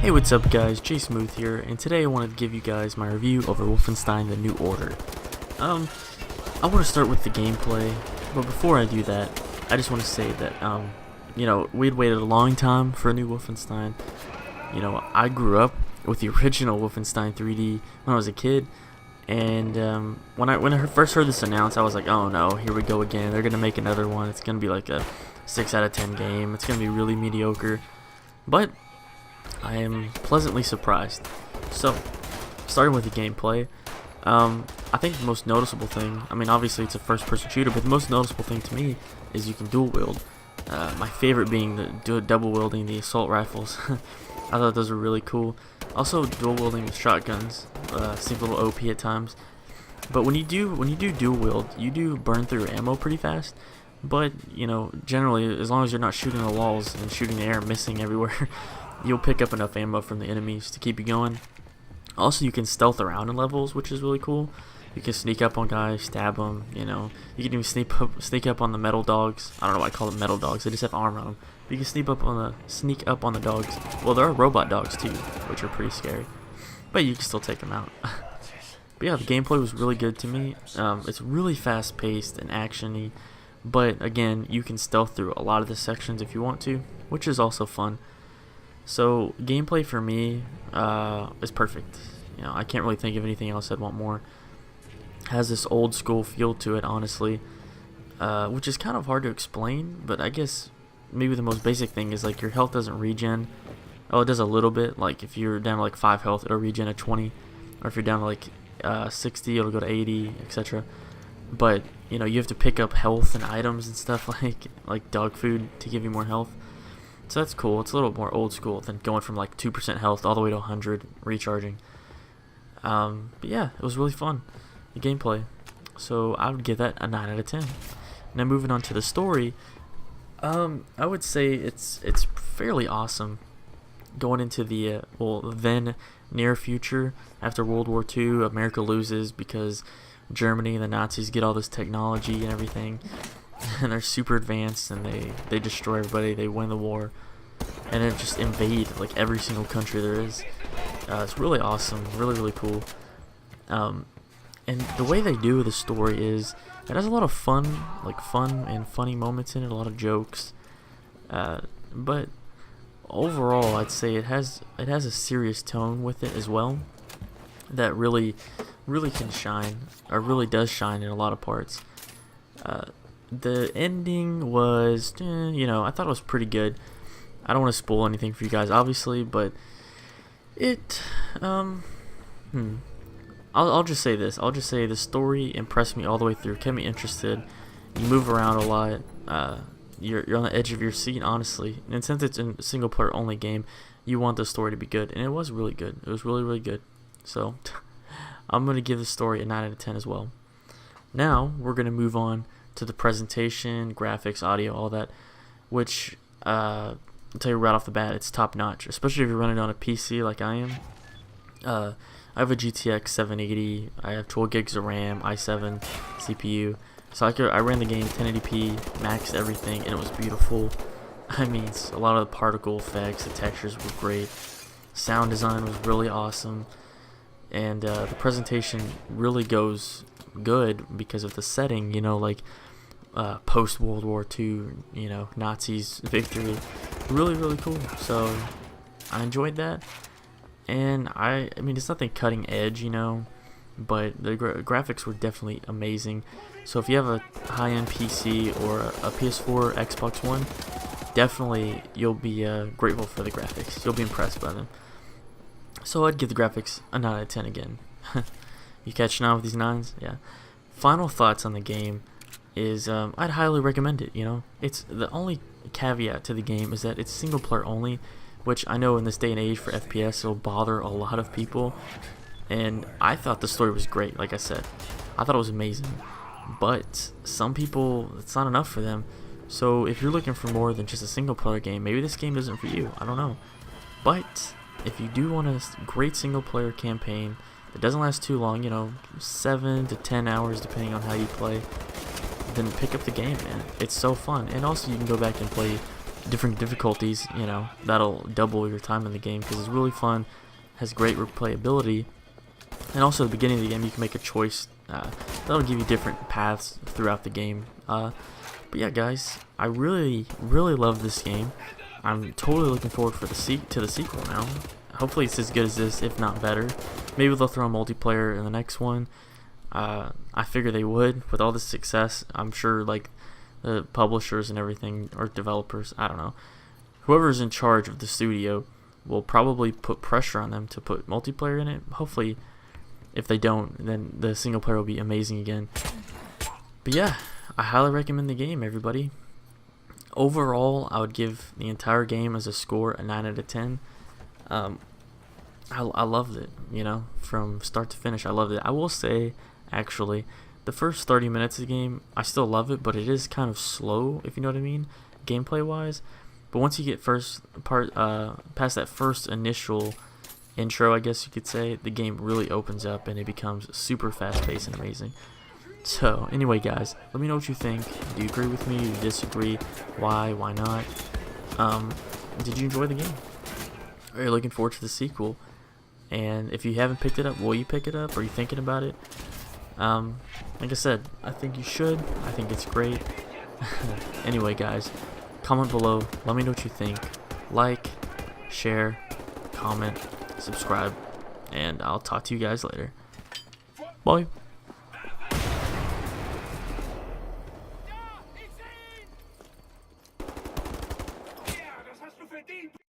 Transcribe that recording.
Hey, what's up guys, Jay Smooth here, and today I wanted to give you guys my review over Wolfenstein The New Order. I want to start with the gameplay, but before I do that, I just want to say that, we'd waited a long time for a new Wolfenstein. I grew up with the original Wolfenstein 3D when I was a kid, and when I first heard this announced, I was like, oh no, here we go again, they're going to make another one, it's going to be like a 6 out of 10 game, it's going to be really mediocre, but I am pleasantly surprised. So, starting with the gameplay, I think the most noticeable thing, obviously it's a first-person shooter, but the most noticeable thing to me is you can dual wield. My favorite being the double wielding the assault rifles. I thought those were really cool. Also, dual wielding with shotguns seems a little OP at times. But when you do dual wield, you do burn through your ammo pretty fast. But generally, as long as you're not shooting the walls and shooting the air, missing everywhere, you'll pick up enough ammo from the enemies to keep you going. Also, you can stealth around in levels, which is really cool. You can sneak up on guys, stab them, you can even sneak up on the metal dogs. I don't know why I call them metal dogs, they just have armor on them. But you can sneak up on the dogs. Well, there are robot dogs too, which are pretty scary. But you can still take them out. But yeah, the gameplay was really good to me. It's really fast paced and actiony. But again, you can stealth through a lot of the sections if you want to, which is also fun. So gameplay for me is perfect. I can't really think of anything else I'd want more. Has this old school feel to it, honestly, which is kind of hard to explain. But I guess maybe the most basic thing is like your health doesn't regen. Oh, it does a little bit. Like if you're down to like 5 health, it'll regen at 20, or if you're down to like 60, it'll go to 80, etc. But you have to pick up health and items and stuff like dog food to give you more health. So that's cool. It's a little more old school than going from like 2% health all the way to 100 recharging. But yeah, it was really fun, the gameplay. So I would give that a 9 out of 10. Now moving on to the story, I would say it's fairly awesome. Going into the then near future after World War II, America loses because Germany and the Nazis get all this technology and everything. And they're super advanced, and they destroy everybody. They win the war, and then just invade like every single country there is. It's really awesome, really cool. And the way they do the story is it has a lot of fun and funny moments in it, a lot of jokes. But overall, I'd say it has a serious tone with it as well. That really can shine, or really does shine in a lot of parts. The ending was, I thought it was pretty good. I don't want to spoil anything for you guys, obviously, but it, I'll just say this. I'll just say the story impressed me all the way through, kept me interested. You move around a lot. You're on the edge of your seat, honestly. And since it's a single player only game, you want the story to be good, and it was really good. It was really good. So I'm gonna give the story a 9 out of 10 as well. Now we're gonna move on to the presentation, graphics, audio, all that, which I'll tell you right off the bat, it's top notch, especially if you're running on a PC like I am. I have a GTX 780, I have 12 gigs of RAM, i7 CPU, so I ran the game 1080p, maxed everything, and it was beautiful. A lot of the particle effects, the textures were great, sound design was really awesome, and the presentation really goes good because of the setting, post World War II, Nazis victory, really cool. So I enjoyed that, and it's nothing cutting edge, but the graphics were definitely amazing. So if you have a high-end PC or a PS4, Xbox One, definitely you'll be grateful for the graphics. You'll be impressed by them. So I'd give the graphics a 9 out of 10 again. You catching on with these 9s? Yeah. Final thoughts on the game is I'd highly recommend it. It's the only caveat to the game is that it's single player only, which I know in this day and age for FPS it'll bother a lot of people. And I thought the story was great. Like I said, I thought it was amazing, but some people, it's not enough for them. So if you're looking for more than just a single player game, maybe this game isn't for you. I don't know. But if you do want a great single player campaign that doesn't last too long, 7 to 10 hours depending on how you play, then pick up the game, man. It's so fun. And also you can go back and play different difficulties, you know, that'll double your time in the game because it's really fun, has great replayability, and also at the beginning of the game you can make a choice that'll give you different paths throughout the game. But yeah, guys, I really love this game. I'm totally looking forward for the sequel now. Hopefully it's as good as this, if not better. Maybe they'll throw a multiplayer in the next one. I figure they would with all this success. I'm sure like the publishers and everything, or developers, I don't know, whoever's in charge of the studio will probably put pressure on them to put multiplayer in it. Hopefully, if they don't, then the single player will be amazing again. But yeah, I highly recommend the game, everybody. Overall, I would give the entire game as a score a 9 out of 10. I loved it, you know, from start to finish. I loved it. I will say, actually, the first 30 minutes of the game, I still love it, but it is kind of slow, if you know what I mean, gameplay wise. But once you get past that first initial intro, I guess you could say, the game really opens up and it becomes super fast paced and amazing. So anyway, guys, let me know what you think. Do you agree with me? Do you disagree? Why not? Did you enjoy the game? Are you looking forward to the sequel? And if you haven't picked it up, will you pick it up? Are you thinking about it? Like I said, I think you should. I think it's great. Anyway, guys, comment below. Let me know what you think. Like, share, comment, subscribe, and I'll talk to you guys later. Bye.